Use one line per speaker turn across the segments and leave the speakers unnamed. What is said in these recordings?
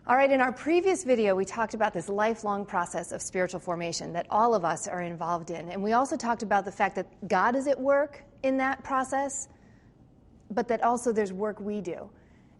All right, in our previous video, we talked about this lifelong process of spiritual formation that all of us are involved in. And we also talked about the fact that God is at work in that process, but that also there's work we do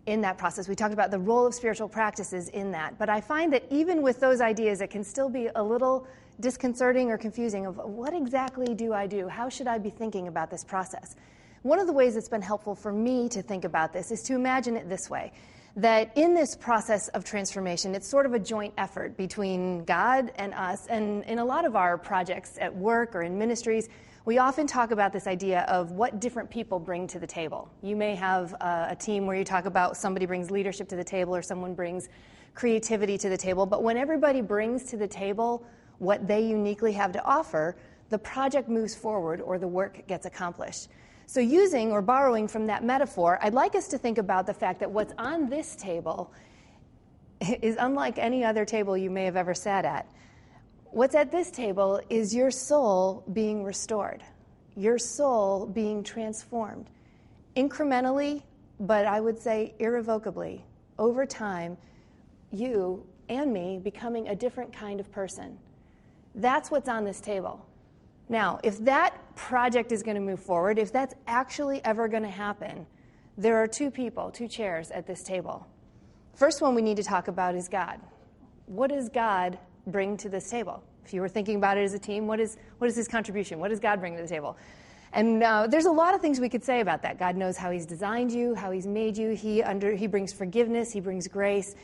in that process. We talked about the role of spiritual practices in that. But I find that even with those ideas, it can still be a little disconcerting or confusing of what exactly do I do? How should I be thinking about this process? One of the ways it's been helpful for me to think about this is to imagine it this way, that in this process of transformation, it's sort of a joint effort between God and us. And in a lot of our projects at work or in ministries, we often talk about this idea of what different people bring to the table. You may have a team where you talk about somebody brings leadership to the table or someone brings creativity to the table. But when everybody brings to the table what they uniquely have to offer, the project moves forward or the work gets accomplished. So using or borrowing from that metaphor, I'd like us to think about the fact that what's on this table is unlike any other table you may have ever sat at. What's at this table is your soul being restored, your soul being transformed, incrementally, but I would say irrevocably, over time, you and me becoming a different kind of person. That's what's on this table. Now, if that project is going to move forward, if that's actually ever going to happen, there are two people, two chairs at this table. First one we need to talk about is God. What does God bring to this table? If you were thinking about it as a team, what is his contribution? What does God bring to the table? And there's a lot of things we could say about that. God knows how he's designed you, how he's made you. He brings forgiveness. He brings grace.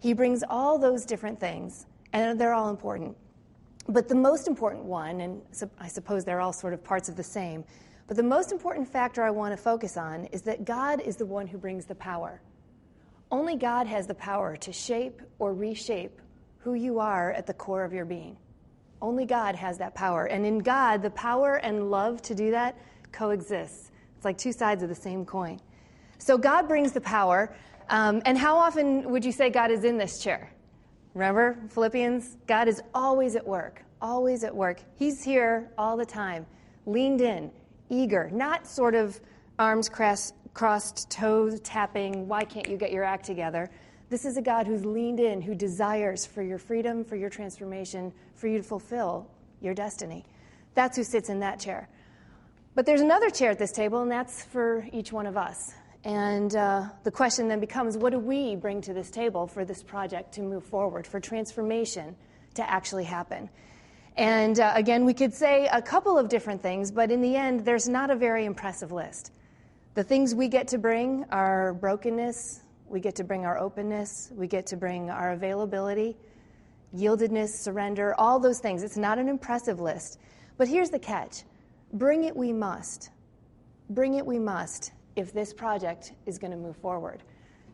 He brings all those different things, and they're all important. But the most important one, and I suppose they're all sort of parts of the same, but the most important factor I want to focus on is that God is the one who brings the power. Only God has the power to shape or reshape who you are at the core of your being. Only God has that power. And in God, the power and love to do that coexists. It's like two sides of the same coin. So God brings the power. And how often would you say God is in this chair? Remember Philippians? God is always at work, always at work. He's here all the time, leaned in, eager, not sort of arms crossed, toes tapping, why can't you get your act together? This is a God who's leaned in, who desires for your freedom, for your transformation, for you to fulfill your destiny. That's who sits in that chair. But there's another chair at this table, and that's for each one of us. And the question then becomes, what do we bring to this table for this project to move forward, for transformation to actually happen? And again, we could say a couple of different things, but in the end, there's not a very impressive list. The things we get to bring are brokenness, we get to bring our openness, we get to bring our availability, yieldedness, surrender, all those things. It's not an impressive list. But here's the catch. Bring it we must. Bring it we must if this project is going to move forward.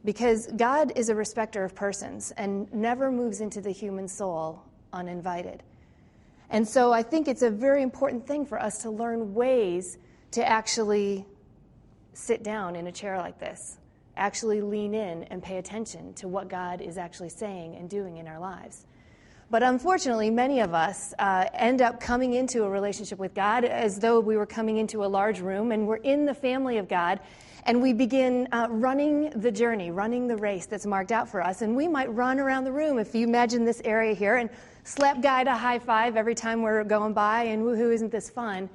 Because God is a respecter of persons and never moves into the human soul uninvited. And so I think it's a very important thing for us to learn ways to actually sit down in a chair like this, actually lean in and pay attention to what God is actually saying and doing in our lives. But unfortunately, many of us end up coming into a relationship with God as though we were coming into a large room and we're in the family of God, and we begin running the journey, running the race that's marked out for us. And we might run around the room, if you imagine this area here, and slap God a high five every time we're going by, and woohoo, isn't this fun?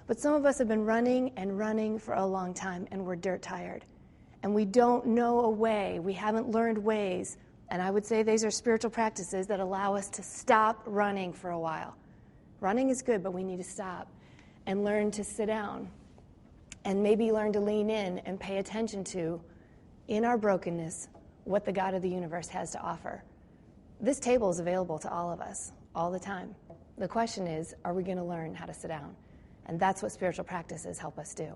But some of us have been running and running for a long time, and we're dirt tired. And we don't know a way, we haven't learned ways. And I would say these are spiritual practices that allow us to stop running for a while. Running is good, but we need to stop and learn to sit down and maybe learn to lean in and pay attention to, in our brokenness, what the God of the universe has to offer. This table is available to all of us all the time. The question is, are we going to learn how to sit down? And that's what spiritual practices help us do.